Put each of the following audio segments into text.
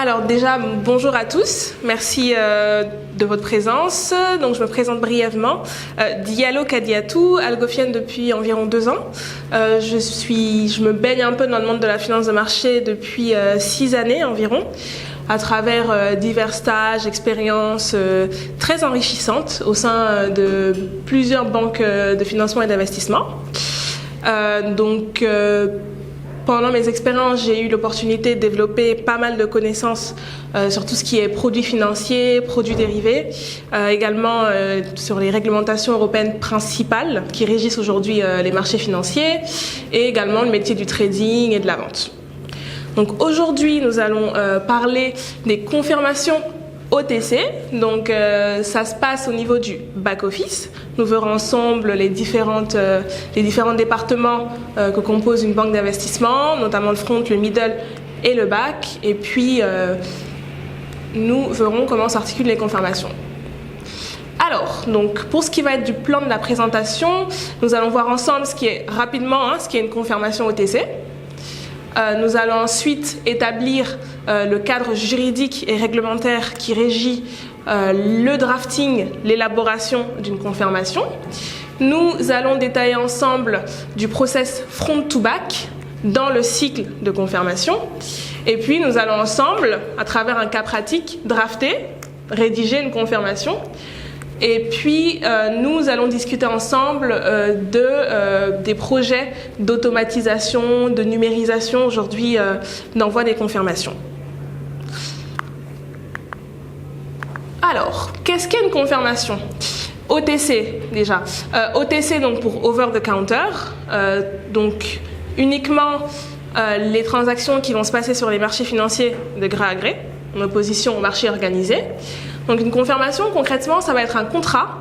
Alors déjà, bonjour à tous, merci de votre présence. Donc je me présente brièvement. Diallo Kadiatou, algophienne depuis environ 2 ans. Je me baigne un peu dans le monde de la finance de marché depuis 6 années environ, à travers divers stages, expériences très enrichissantes au sein de plusieurs banques de financement et d'investissement. Pendant mes expériences, j'ai eu l'opportunité de développer pas mal de connaissances sur tout ce qui est produits financiers, produits dérivés, également sur les réglementations européennes principales qui régissent aujourd'hui les marchés financiers et également le métier du trading et de la vente. Donc aujourd'hui, nous allons parler des confirmations OTC, donc ça se passe au niveau du back-office. Nous verrons ensemble les différents départements que compose une banque d'investissement, notamment le front, le middle et le back. Et puis, nous verrons comment s'articulent les confirmations. Alors, donc, pour ce qui va être du plan de la présentation, nous allons voir ensemble ce qui est une confirmation OTC. Nous allons ensuite établir le cadre juridique et réglementaire qui régit le drafting, l'élaboration d'une confirmation. Nous allons détailler ensemble du process front to back dans le cycle de confirmation. Et puis nous allons ensemble, à travers un cas pratique, rédiger une confirmation. Et puis, nous allons discuter ensemble des projets d'automatisation, de numérisation aujourd'hui d'envoi des confirmations. Alors, qu'est-ce qu'est une confirmation ? OTC déjà. OTC donc pour over the counter, donc uniquement les transactions qui vont se passer sur les marchés financiers de gré à gré, en opposition au marché organisé. Donc une confirmation, concrètement, ça va être un contrat,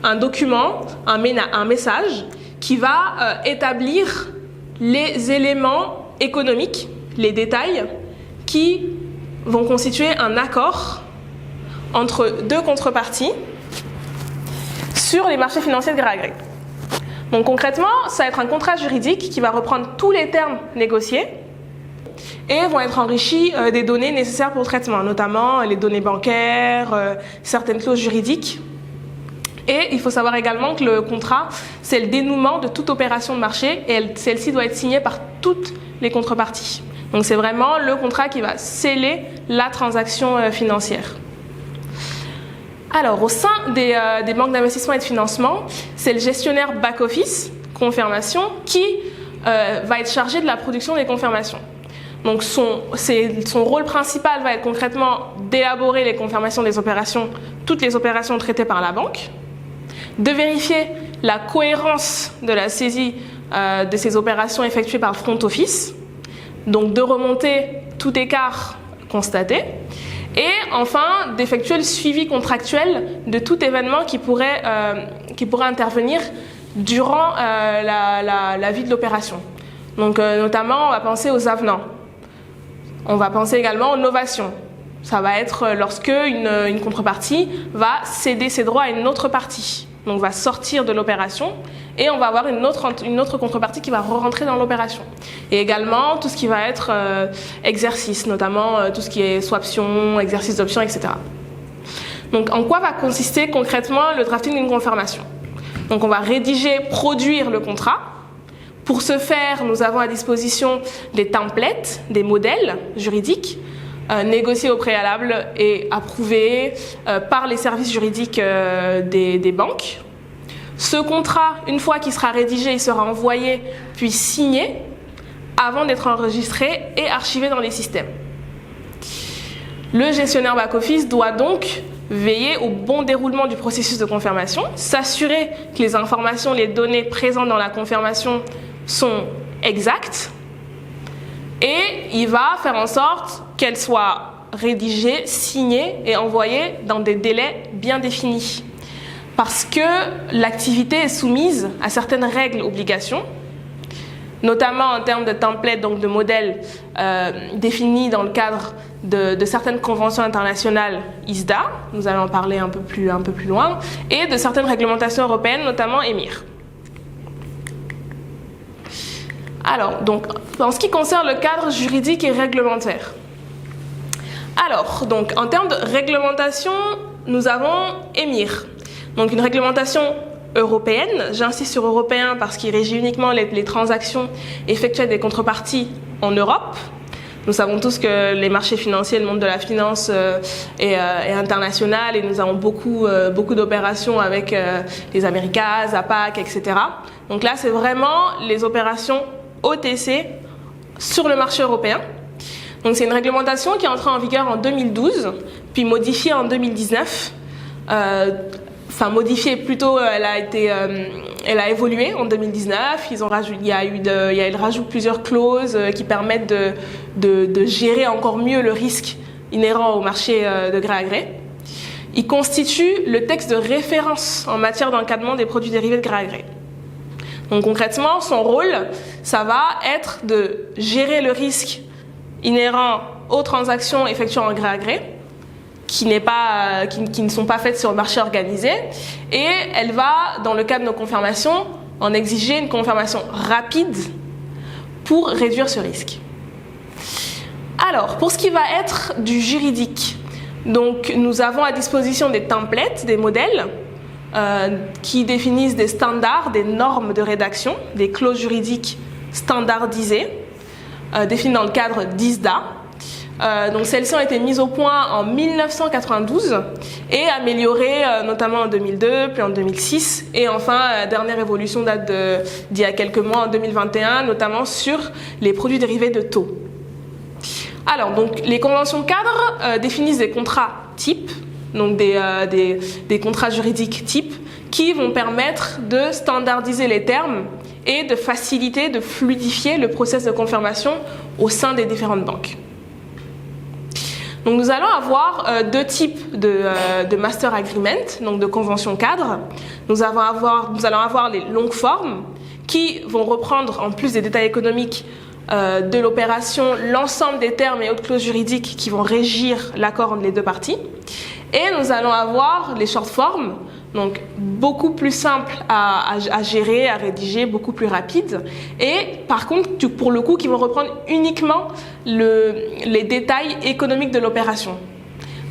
un document, un message qui va établir les éléments économiques, les détails, qui vont constituer un accord entre 2 contreparties sur les marchés financiers de gré à gré. Donc concrètement, ça va être un contrat juridique qui va reprendre tous les termes négociés et vont être enrichis des données nécessaires pour le traitement, notamment les données bancaires, certaines clauses juridiques. Et il faut savoir également que le contrat, c'est le dénouement de toute opération de marché et celle-ci doit être signée par toutes les contreparties. Donc c'est vraiment le contrat qui va sceller la transaction financière. Alors au sein des banques d'investissement et de financement, c'est le gestionnaire back-office, confirmation, qui va être chargé de la production des confirmations. Donc son rôle principal va être concrètement d'élaborer les confirmations des opérations, toutes les opérations traitées par la banque, de vérifier la cohérence de la saisie de ces opérations effectuées par le front office, donc de remonter tout écart constaté, et enfin d'effectuer le suivi contractuel de tout événement qui pourrait intervenir durant la vie de l'opération. Donc notamment, on va penser aux avenants. On va penser également aux novations. Ça va être lorsque une contrepartie va céder ses droits à une autre partie. Donc va sortir de l'opération et on va avoir une autre contrepartie qui va re-rentrer dans l'opération. Et également tout ce qui va être exercice, notamment tout ce qui est swaption, exercice d'option, etc. Donc en quoi va consister concrètement le drafting d'une confirmation ? Donc on va produire le contrat. Pour ce faire, nous avons à disposition des templates, des modèles juridiques négociés au préalable et approuvés par les services juridiques des banques. Ce contrat, une fois qu'il sera rédigé, il sera envoyé puis signé avant d'être enregistré et archivé dans les systèmes. Le gestionnaire back-office doit donc veiller au bon déroulement du processus de confirmation, s'assurer que les informations, les données présentes dans la confirmation sont exactes et il va faire en sorte qu'elles soient rédigées, signées et envoyées dans des délais bien définis. Parce que l'activité est soumise à certaines règles, obligations, notamment en termes de templates, donc de modèles définis dans le cadre de certaines conventions internationales ISDA, nous allons en parler un peu plus loin, et de certaines réglementations européennes, notamment EMIR. Alors, donc, en ce qui concerne le cadre juridique et réglementaire, Alors, donc, en termes de réglementation, nous avons EMIR, donc une réglementation européenne. J'insiste sur européen parce qu'il régit uniquement les transactions effectuées des contreparties en Europe. Nous savons tous que les marchés financiers, le monde de la finance est international et nous avons beaucoup d'opérations avec les Americas, Zapac, etc. Donc là, c'est vraiment les opérations OTC sur le marché européen. Donc c'est une réglementation qui est entrée en vigueur en 2012, puis modifiée en 2019. Enfin modifiée plutôt, elle a évolué en 2019. Il y a eu le rajout de plusieurs clauses qui permettent de gérer encore mieux le risque inhérent au marché de gré à gré. Il constitue le texte de référence en matière d'encadrement des produits dérivés de gré à gré. Donc concrètement, son rôle, ça va être de gérer le risque inhérent aux transactions effectuées en gré à gré, qui ne sont pas faites sur le marché organisé, et elle va, dans le cas de nos confirmations, en exiger une confirmation rapide pour réduire ce risque. Alors, pour ce qui va être du juridique, donc nous avons à disposition des templates, des modèles, qui définissent des standards, des normes de rédaction, des clauses juridiques standardisées, définies dans le cadre d'ISDA. Donc celles-ci ont été mises au point en 1992 et améliorées notamment en 2002, puis en 2006, et enfin la dernière évolution date d'il y a quelques mois, en 2021, notamment sur les produits dérivés de taux. Alors, donc les conventions cadres définissent des contrats types, donc des contrats juridiques types, qui vont permettre de standardiser les termes et de faciliter, de fluidifier le process de confirmation au sein des différentes banques. Donc nous allons avoir deux types de master agreement, donc de conventions cadres. Nous allons avoir les longues formes qui vont reprendre, en plus des détails économiques de l'opération, l'ensemble des termes et autres clauses juridiques qui vont régir l'accord entre les deux parties. Et nous allons avoir les short forms, donc beaucoup plus simples à gérer, à rédiger, beaucoup plus rapides. Et par contre, pour le coup, qui vont reprendre uniquement les détails économiques de l'opération.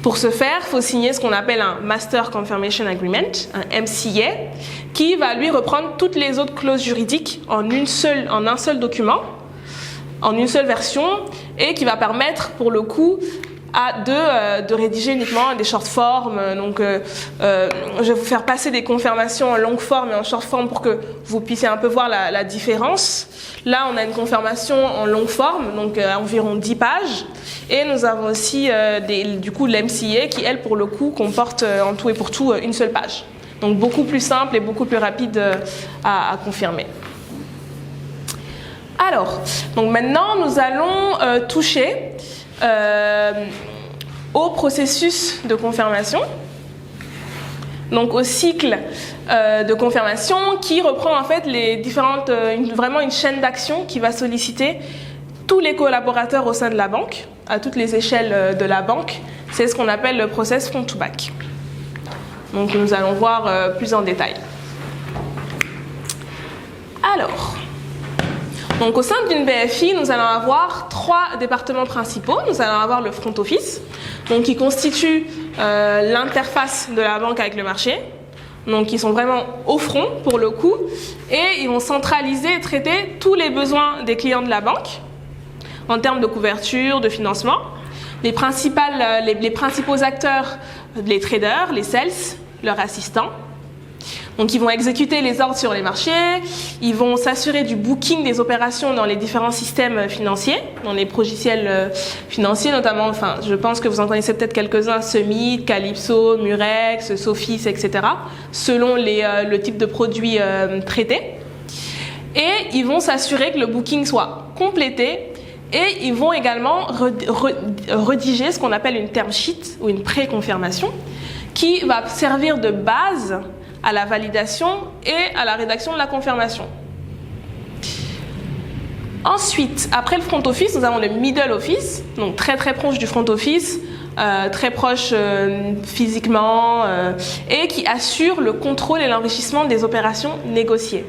Pour ce faire, il faut signer ce qu'on appelle un Master Confirmation Agreement, un MCA, qui va lui reprendre toutes les autres clauses juridiques en un seul document, en une seule version, et qui va permettre, pour le coup, de rédiger uniquement des short forms. Donc, je vais vous faire passer des confirmations en longue forme et en short form pour que vous puissiez un peu voir la différence. Là, on a une confirmation en longue forme, donc environ 10 pages. Et nous avons aussi du coup l'MCA qui, elle, pour le coup, comporte en tout et pour tout une seule page. Donc, beaucoup plus simple et beaucoup plus rapide à confirmer. Alors, donc maintenant, nous allons toucher au processus de confirmation, donc au cycle de confirmation qui reprend en fait vraiment une chaîne d'action qui va solliciter tous les collaborateurs au sein de la banque, à toutes les échelles de la banque. C'est ce qu'on appelle le process front to back. Donc nous allons voir plus en détail. Alors, donc au sein d'une BFI, nous allons avoir 3 départements principaux. Nous allons avoir le front office, donc qui constitue l'interface de la banque avec le marché. Donc ils sont vraiment au front pour le coup, et ils vont centraliser et traiter tous les besoins des clients de la banque en termes de couverture, de financement. Les principaux acteurs, les traders, les sales, leurs assistants. Donc ils vont exécuter les ordres sur les marchés, ils vont s'assurer du booking des opérations dans les différents systèmes financiers, dans les logiciels financiers notamment, enfin je pense que vous en connaissez peut-être quelques-uns, Summit, Calypso, Murex, Sophis, etc., selon le type de produit traité. Et ils vont s'assurer que le booking soit complété, et ils vont également rédiger ce qu'on appelle une term sheet ou une pré-confirmation qui va servir de base à la validation et à la rédaction de la confirmation. Ensuite, après le front office, nous avons le middle office, donc très très proche du front office, très proche physiquement, et qui assure le contrôle et l'enrichissement des opérations négociées.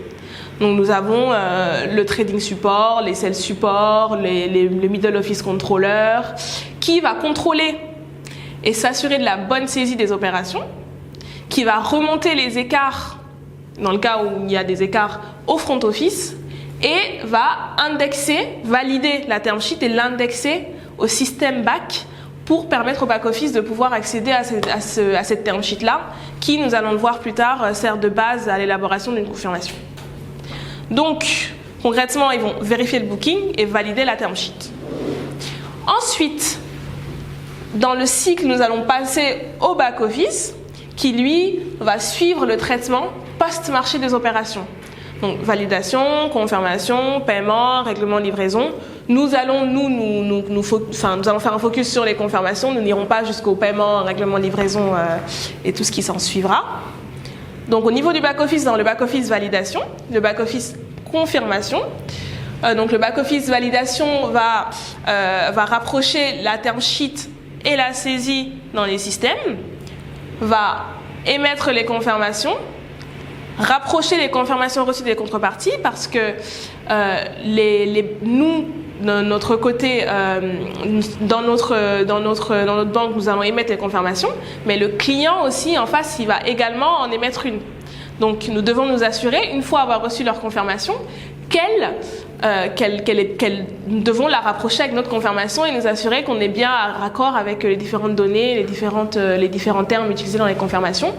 Donc nous avons le trading support, les sales support, le middle office controller, qui va contrôler et s'assurer de la bonne saisie des opérations, qui va remonter les écarts, dans le cas où il y a des écarts, au front office, et va indexer, valider la term sheet et l'indexer au système back pour permettre au back-office de pouvoir accéder à cette term sheet-là, qui, nous allons le voir plus tard, sert de base à l'élaboration d'une confirmation. Donc, concrètement, ils vont vérifier le booking et valider la term sheet. Ensuite, dans le cycle, nous allons passer au back-office, qui, lui, va suivre le traitement post-marché des opérations. Donc, validation, confirmation, paiement, règlement de livraison. Nous allons, nous allons faire un focus sur les confirmations. Nous n'irons pas jusqu'au paiement, règlement de livraison et tout ce qui s'en suivra. Donc, au niveau du back-office, dans le back-office validation, le back-office confirmation. Donc, le back-office validation va rapprocher la term sheet et la saisie dans les systèmes, va émettre les confirmations, rapprocher les confirmations reçues des contreparties parce que nous, de notre côté, dans notre banque, nous allons émettre les confirmations, mais le client aussi en face, il va également en émettre une. Donc nous devons nous assurer, une fois avoir reçu leur confirmation, nous devons la rapprocher avec notre confirmation et nous assurer qu'on est bien à raccord avec les différentes données, les différents termes utilisés dans les confirmations.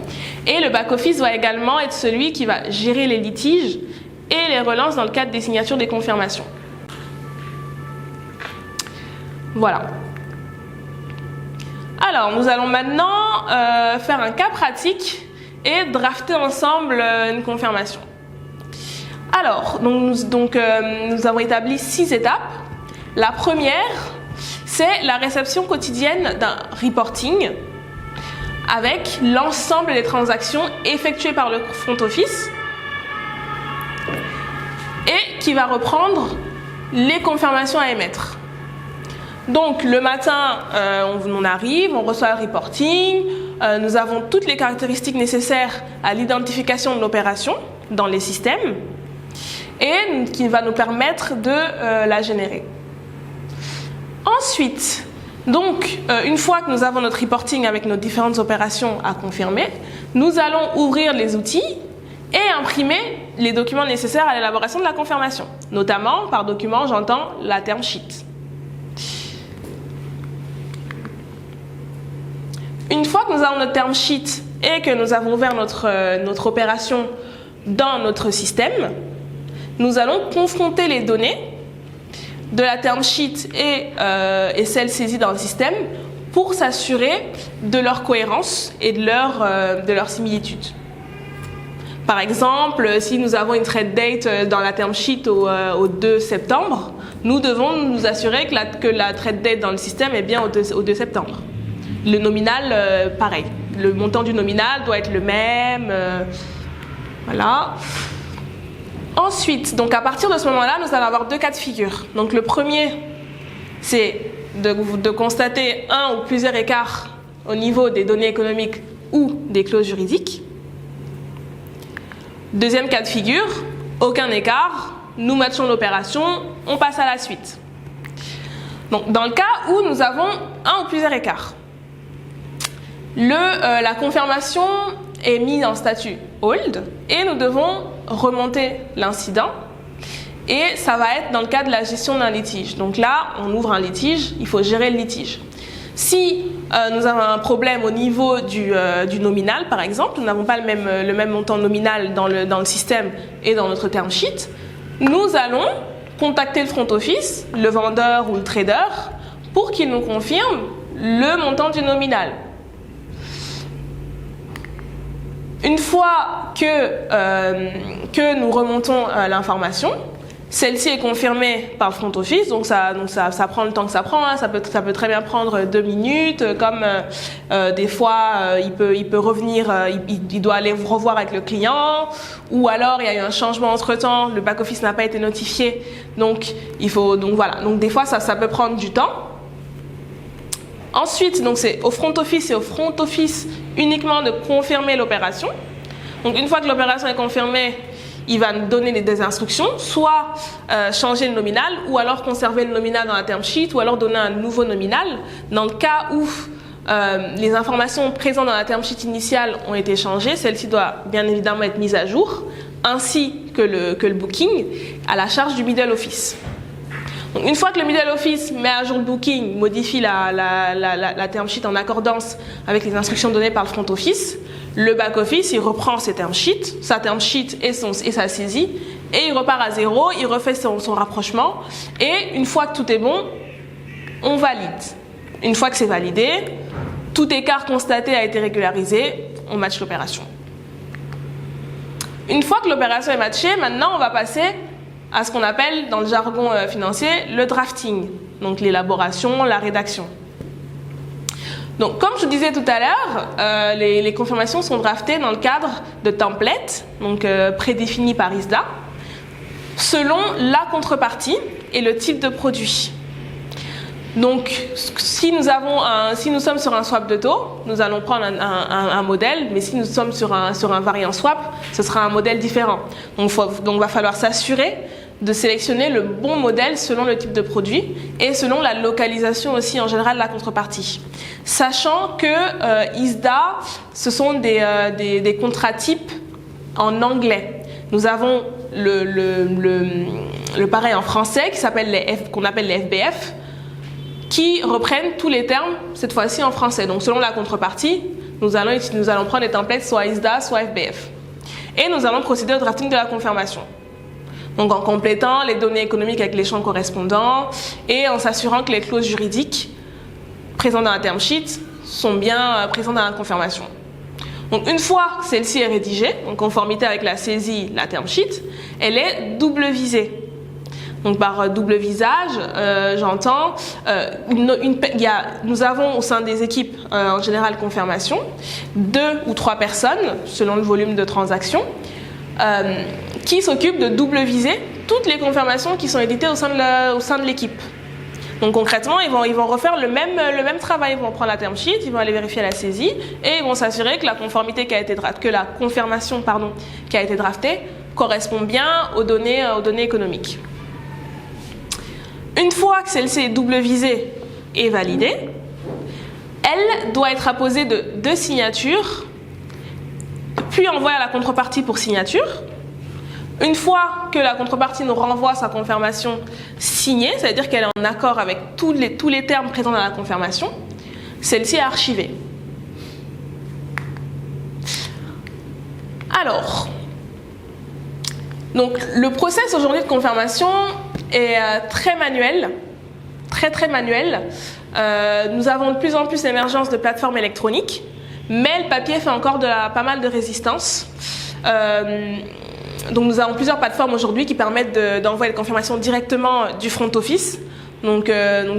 Et le back-office va également être celui qui va gérer les litiges et les relances dans le cadre des signatures des confirmations. Voilà. Alors, nous allons maintenant faire un cas pratique et drafter ensemble une confirmation. Alors, nous avons établi 6 étapes. La première, c'est la réception quotidienne d'un reporting avec l'ensemble des transactions effectuées par le front office et qui va reprendre les confirmations à émettre. Donc, le matin, on arrive, on reçoit le reporting, nous avons toutes les caractéristiques nécessaires à l'identification de l'opération dans les systèmes et qui va nous permettre de la générer. Ensuite, donc, une fois que nous avons notre reporting avec nos différentes opérations à confirmer, nous allons ouvrir les outils et imprimer les documents nécessaires à l'élaboration de la confirmation. Notamment, par document, j'entends la term sheet. Une fois que nous avons notre term sheet et que nous avons ouvert notre opération dans notre système, nous allons confronter les données de la term sheet et celles saisies dans le système pour s'assurer de leur cohérence et de leur similitude. Par exemple, si nous avons une trade date dans la term sheet au 2 septembre, nous devons nous assurer que la trade date dans le système est bien au 2 septembre. Le nominal, pareil. Le montant du nominal doit être le même. Voilà. Ensuite, donc à partir de ce moment-là, nous allons avoir 2 cas de figure. Donc le premier, c'est de constater un ou plusieurs écarts au niveau des données économiques ou des clauses juridiques. Deuxième cas de figure, aucun écart, nous matchons l'opération, on passe à la suite. Donc dans le cas où nous avons un ou plusieurs écarts, la confirmation est mise en statut hold et nous devons remonter l'incident et ça va être dans le cas de la gestion d'un litige. Donc là, on ouvre un litige, il faut gérer le litige. Si nous avons un problème au niveau du nominal, par exemple, nous n'avons pas le même montant nominal dans le système et dans notre term sheet, nous allons contacter le front office, le vendeur ou le trader, pour qu'il nous confirme le montant du nominal. Une fois que nous remontons l'information, celle-ci est confirmée par le front office, donc ça prend le temps que ça prend, hein. Ça peut très bien prendre 2 minutes, comme des fois il peut revenir, il doit aller revoir avec le client, ou alors il y a eu un changement entre-temps, le back-office n'a pas été notifié, donc voilà, donc des fois ça peut prendre du temps. Ensuite, donc c'est au front office uniquement de confirmer l'opération. Donc une fois que l'opération est confirmée, il va nous donner des instructions, soit changer le nominal, ou alors conserver le nominal dans la term sheet, ou alors donner un nouveau nominal. Dans le cas où les informations présentes dans la term sheet initiale ont été changées, celle-ci doit bien évidemment être mise à jour, ainsi que le booking, à la charge du middle office. Donc, une fois que le middle office met à jour le booking, modifie la term sheet en accordance avec les instructions données par le front office, le back office il reprend sa term sheet et sa saisie, et il repart à zéro, il refait son rapprochement, et une fois que tout est bon, on valide. Une fois que c'est validé, tout écart constaté a été régularisé, on match l'opération. Une fois que l'opération est matchée, maintenant on va passer à ce qu'on appelle dans le jargon financier le drafting, donc l'élaboration, la rédaction. Donc comme je vous disais tout à l'heure, les confirmations sont draftées dans le cadre de templates, donc prédéfinis par ISDA, selon la contrepartie et le type de produit. Donc, si nous sommes sur un swap de taux, nous allons prendre un modèle, mais si nous sommes sur un variant swap, ce sera un modèle différent. Donc, il va falloir s'assurer de sélectionner le bon modèle selon le type de produit et selon la localisation aussi en général de la contrepartie. Sachant que ISDA, ce sont des contrats types en anglais. Nous avons le pareil en français qu'on appelle les FBF, qui reprennent tous les termes, cette fois-ci en français. Donc selon la contrepartie, nous allons prendre des templates soit ISDA, soit FBF. Et nous allons procéder au drafting de la confirmation. Donc en complétant les données économiques avec les champs correspondants et en s'assurant que les clauses juridiques présentes dans la term sheet sont bien présentes dans la confirmation. Donc une fois que celle-ci est rédigée, en conformité avec la saisie, la term sheet, elle est double visée. Donc par double visage, j'entends, nous avons au sein des équipes en général confirmation 2 ou 3 personnes, selon le volume de transactions, qui s'occupent de double viser toutes les confirmations qui sont éditées au sein de l'équipe. Donc concrètement, ils vont refaire le même travail. Ils vont prendre la term sheet, ils vont aller vérifier la saisie et ils vont s'assurer que la confirmation qui a été draftée correspond bien aux données économiques. Une fois que celle-ci est double visée et validée, elle doit être apposée de 2 signatures, puis envoyée à la contrepartie pour signature. Une fois que la contrepartie nous renvoie sa confirmation signée, c'est-à-dire qu'elle est en accord avec tous les termes présents dans la confirmation, celle-ci est archivée. Alors, donc le process aujourd'hui de confirmation est très manuel, très manuel. Nous avons de plus en plus l'émergence de plateformes électroniques, mais le papier fait encore pas mal de résistance. Donc nous avons plusieurs plateformes aujourd'hui qui permettent d'envoyer les confirmations directement du front office, donc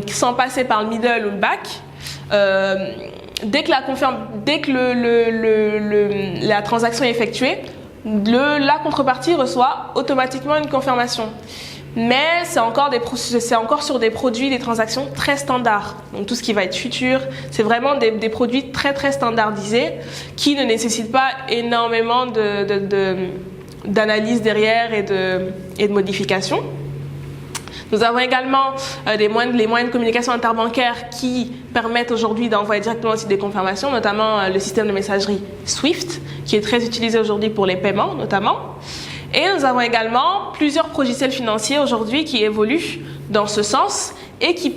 sans passer par le middle ou le back. Dès que la transaction est effectuée, la contrepartie reçoit automatiquement une confirmation. Mais c'est encore sur des produits, des transactions très standards. Donc tout ce qui va être futur, c'est vraiment des produits très standardisés qui ne nécessitent pas énormément d'analyse derrière et de modifications. Nous avons également les moyens de communication interbancaire qui permettent aujourd'hui d'envoyer directement aussi des confirmations, notamment le système de messagerie SWIFT, qui est très utilisé aujourd'hui pour les paiements notamment. Et nous avons également plusieurs logiciels financiers aujourd'hui qui évoluent dans ce sens et qui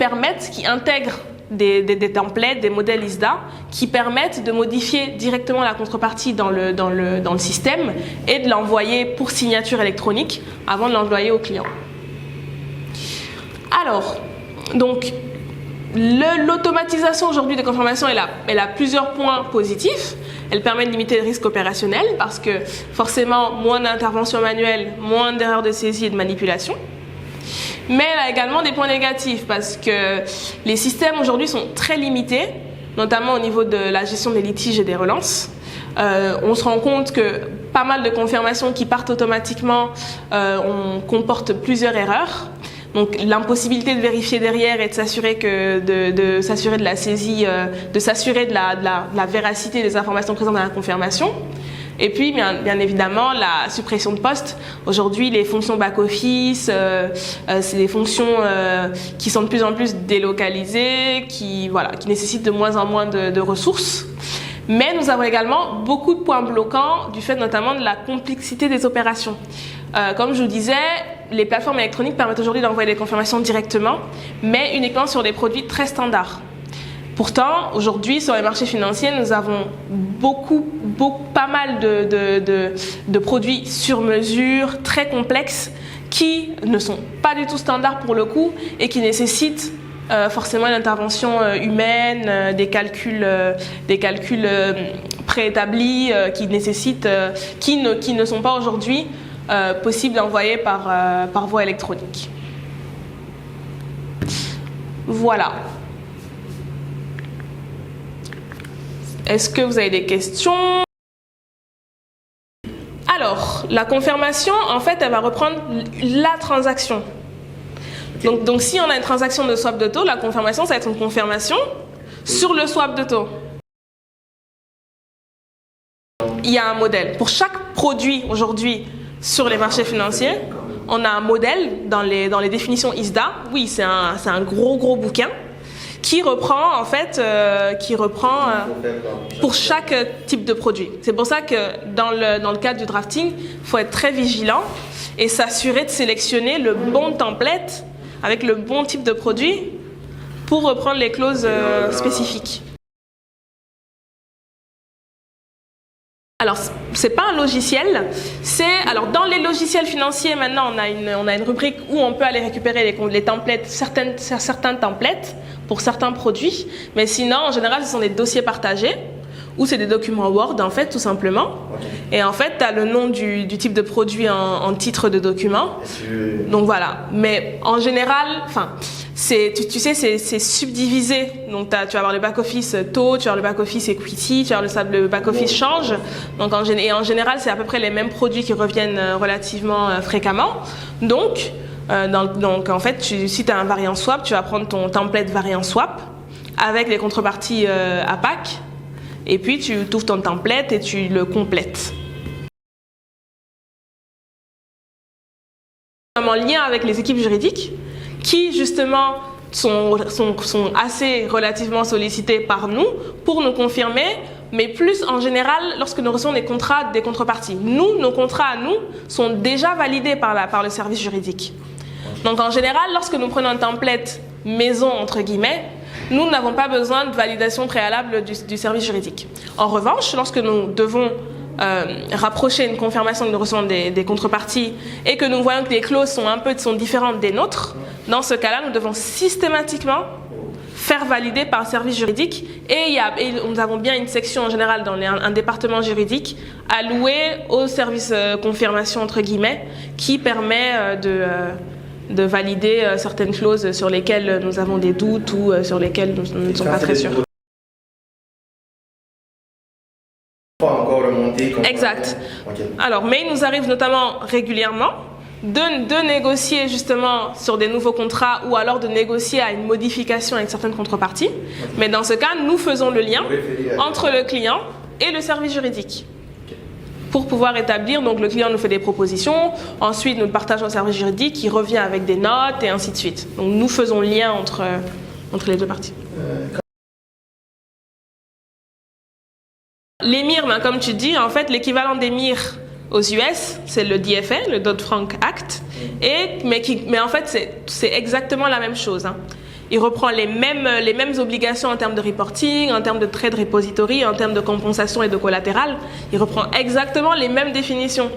intègrent des templates, des modèles ISDA qui permettent de modifier directement la contrepartie dans le système et de l'envoyer pour signature électronique avant de l'envoyer au client. Alors, donc, l'automatisation aujourd'hui des confirmations, elle a plusieurs points positifs. Elle permet de limiter le risque opérationnel parce que forcément, moins d'intervention manuelle, moins d'erreurs de saisie et de manipulation. Mais elle a également des points négatifs parce que les systèmes aujourd'hui sont très limités, notamment au niveau de la gestion des litiges et des relances. On se rend compte que pas mal de confirmations qui partent automatiquement comportent plusieurs erreurs. Donc l'impossibilité de vérifier derrière et de s'assurer de la saisie, de s'assurer de la véracité des informations présentes dans la confirmation. Et puis, bien évidemment, la suppression de postes. Aujourd'hui, les fonctions back-office, c'est des fonctions qui sont de plus en plus délocalisées, qui nécessitent de moins en moins de ressources. Mais nous avons également beaucoup de points bloquants du fait notamment de la complexité des opérations. Comme je vous disais, les plateformes électroniques permettent aujourd'hui d'envoyer des confirmations directement, mais uniquement sur des produits très standards. Pourtant, aujourd'hui, sur les marchés financiers, nous avons pas mal de produits sur mesure, très complexes, qui ne sont pas du tout standards pour le coup et qui nécessitent forcément une intervention humaine, des calculs préétablis qui ne sont pas aujourd'hui possibles d'envoyer par voie électronique. Voilà. Est-ce que vous avez des questions? Alors, la confirmation, en fait, elle va reprendre la transaction. Donc si on a une transaction de swap de taux, la confirmation, ça va être une confirmation sur le swap de taux. Il y a un modèle. Pour chaque produit aujourd'hui sur les marchés financiers, on a un modèle dans les définitions ISDA. Oui, c'est un gros bouquin qui reprend pour chaque type de produit. C'est pour ça que dans le cadre du drafting, il faut être très vigilant et s'assurer de sélectionner le bon template avec le bon type de produit pour reprendre les clauses spécifiques. Alors, c'est pas un logiciel, alors dans les logiciels financiers maintenant on a une rubrique où on peut aller récupérer les templates, certains templates pour certains produits, mais sinon en général ce sont des dossiers partagés ou c'est des documents Word en fait tout simplement. Et en fait tu as le nom du type de produit en titre de document. Donc voilà, mais en général, tu sais, c'est subdivisé. Donc tu vas avoir le back-office taux, tu vas avoir le back-office equity, tu vas avoir le back-office change. Donc en général, c'est à peu près les mêmes produits qui reviennent relativement fréquemment. Donc en fait, si tu as un variant swap, tu vas prendre ton template variant swap avec les contreparties APAC. Et puis tu ouvres ton template et tu le complètes. En lien avec les équipes juridiques qui justement sont assez relativement sollicitées par nous pour nous confirmer, mais plus en général lorsque nous recevons des contrats des contreparties. Nos contrats à nous sont déjà validés par le service juridique. Donc en général, lorsque nous prenons un template maison entre guillemets, nous n'avons pas besoin de validation préalable du service juridique. En revanche, lorsque nous devons rapprocher une confirmation que nous recevons des contreparties et que nous voyons que les clauses sont différentes des nôtres, dans ce cas-là, nous devons systématiquement faire valider par un service juridique et nous avons bien une section en général dans un département juridique alloué au service confirmation entre guillemets qui permet de valider certaines clauses sur lesquelles nous avons des doutes ou sur lesquelles nous ne sommes pas très sûrs. Exact. Alors, mais il nous arrive notamment régulièrement de négocier justement sur des nouveaux contrats ou alors de négocier à une modification avec certaines contreparties. Mais dans ce cas, nous faisons le lien entre le client et le service juridique pour pouvoir établir, donc le client nous fait des propositions, ensuite nous le partageons au service juridique qui revient avec des notes et ainsi de suite. Donc nous faisons le lien entre les deux parties. L'EMIR, comme tu dis, en fait l'équivalent d'EMIR aux US, c'est le DFA, le Dodd-Frank Act, mais en fait c'est exactement la même chose. Il reprend les mêmes obligations en termes de reporting, en termes de trade repository, en termes de compensation et de collatéral. Il reprend exactement les mêmes définitions.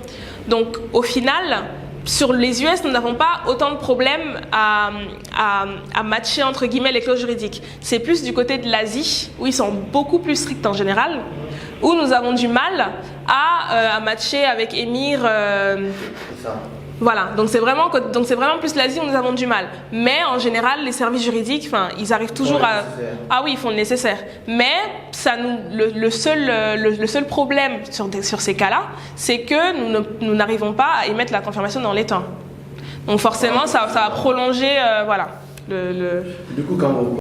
Donc au final, sur les US, nous n'avons pas autant de problèmes à matcher entre guillemets les clauses juridiques. C'est plus du côté de l'Asie, où ils sont beaucoup plus stricts en général, où nous avons du mal à matcher avec EMIR. Voilà, donc c'est vraiment plus l'Asie où nous avons du mal. Mais en général, les services juridiques, ils arrivent toujours à... Ah oui, ils font le nécessaire. Mais le seul problème sur ces cas-là, c'est que nous n'arrivons pas à émettre la confirmation dans les temps. Donc forcément, ça va prolonger, voilà. Du coup, quand vous...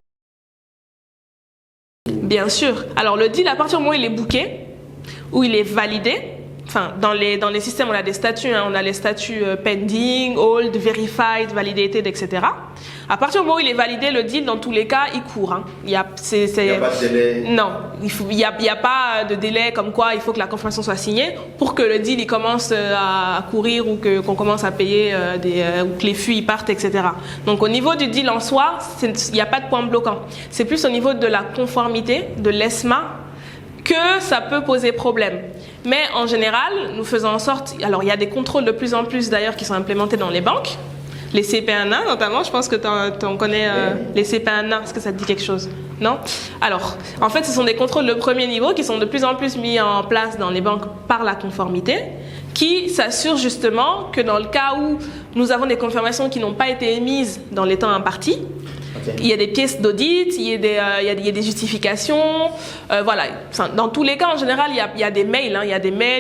Bien sûr. Alors le deal, à partir du moment où il est booké, où il est validé, enfin, dans les systèmes, on a des statuts, hein, on a les statuts pending, hold, verified, validated, etc. À partir du moment où il est validé, le deal, dans tous les cas, il court. Hein. Il n'y a pas de délai. Non, il n'y a pas de délai comme quoi il faut que la confirmation soit signée pour que le deal il commence à courir ou qu'on commence à payer ou que les flux ils partent, etc. Donc au niveau du deal en soi, il n'y a pas de point bloquant. C'est plus au niveau de la conformité, de l'ESMA, que ça peut poser problème. Mais en général, nous faisons en sorte... Alors, il y a des contrôles de plus en plus, d'ailleurs, qui sont implémentés dans les banques. Les CP1A, notamment, je pense que tu en connais les CP1A. Est-ce que ça te dit quelque chose? Non? Alors, en fait, ce sont des contrôles de premier niveau qui sont de plus en plus mis en place dans les banques par la conformité, qui s'assurent justement que dans le cas où nous avons des confirmations qui n'ont pas été émises dans les temps impartis, il y a des pièces d'audit, il y a des justifications, voilà. Enfin, dans tous les cas, en général, il y a des mails, hein, il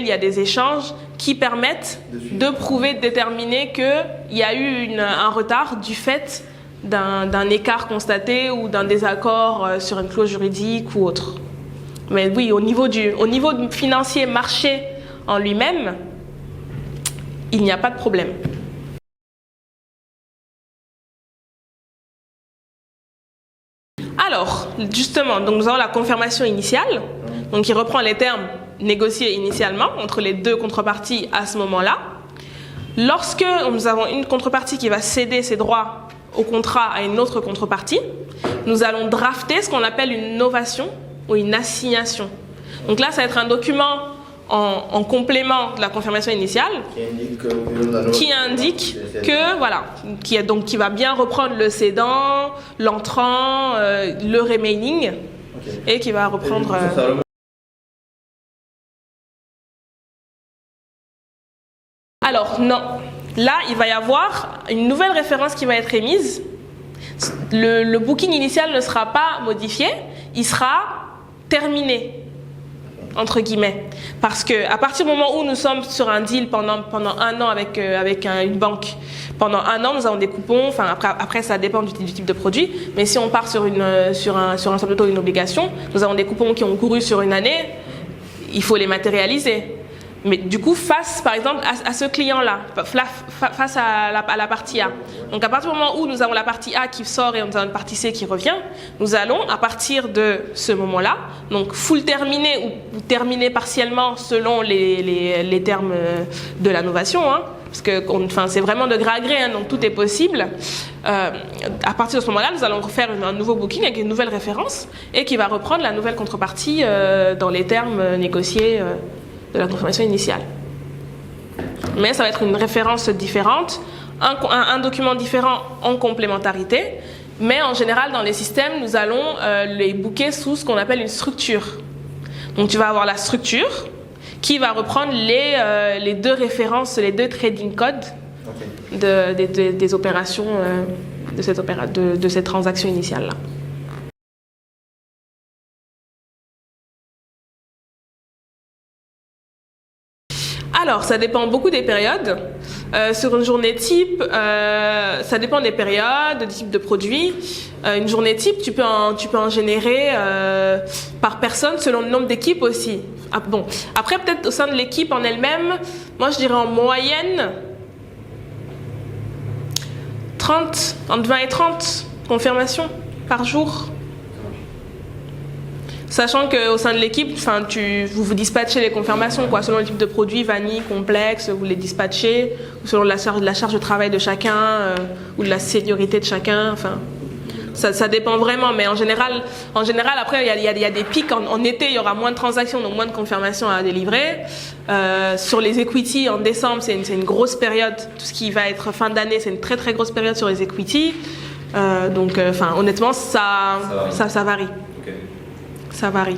y a des échanges qui permettent de prouver, de déterminer qu'il y a eu un retard du fait d'un écart constaté ou d'un désaccord sur une clause juridique ou autre. Mais oui, au niveau financier, marché en lui-même, il n'y a pas de problème. Alors, justement, donc nous avons la confirmation initiale, donc qui reprend les termes négociés initialement entre les deux contreparties à ce moment-là. Lorsque nous avons une contrepartie qui va céder ses droits au contrat à une autre contrepartie, nous allons drafter ce qu'on appelle une novation ou une assignation. Donc là, ça va être un document en complément de la confirmation initiale qui indique que voilà, qui va bien reprendre le cédant, l'entrant, le remaining, et qui va reprendre alors non, là il va y avoir une nouvelle référence qui va être émise. Le booking initial ne sera pas modifié, il sera terminé, entre guillemets, parce que à partir du moment où nous sommes sur un deal pendant un an avec une banque, pendant un an nous avons des coupons, enfin après ça dépend du type de produit, mais si on part sur un swap de taux, une obligation, nous avons des coupons qui ont couru sur une année, il faut les matérialiser. Mais du coup, face, par exemple, à ce client-là, face à la partie A. Donc, à partir du moment où nous avons la partie A qui sort et nous avons une partie C qui revient, nous allons, à partir de ce moment-là, donc full terminé ou terminé partiellement selon les termes de la novation, hein, parce que c'est vraiment de gré à gré, hein, donc tout est possible. À partir de ce moment-là, nous allons refaire un nouveau booking avec une nouvelle référence et qui va reprendre la nouvelle contrepartie dans les termes négociés de la confirmation initiale. Mais ça va être une référence différente, un document différent en complémentarité, mais en général dans les systèmes, nous allons les booker sous ce qu'on appelle une structure. Donc tu vas avoir la structure qui va reprendre les deux références, les deux trading codes des opérations de cette transaction initiale-là. Alors, ça dépend beaucoup des périodes. Sur une journée type, ça dépend des périodes, des types de produits. Une journée type, tu peux en générer par personne selon le nombre d'équipes aussi. Ah, bon. Après, peut-être au sein de l'équipe en elle-même, moi je dirais en moyenne entre 20 et 30 confirmations par jour. Sachant qu'au sein de l'équipe, vous dispatchez les confirmations, quoi, selon le type de produit, vanille, complexe, vous les dispatchez, selon la charge de travail de chacun, ou de la seniorité de chacun, enfin, ça dépend vraiment, mais en général après, il y a des pics, en été, il y aura moins de transactions, donc moins de confirmations à délivrer. Sur les equity, en décembre, c'est une grosse période, tout ce qui va être fin d'année, c'est une très très grosse période sur les equity, donc honnêtement, ça varie. Ça varie.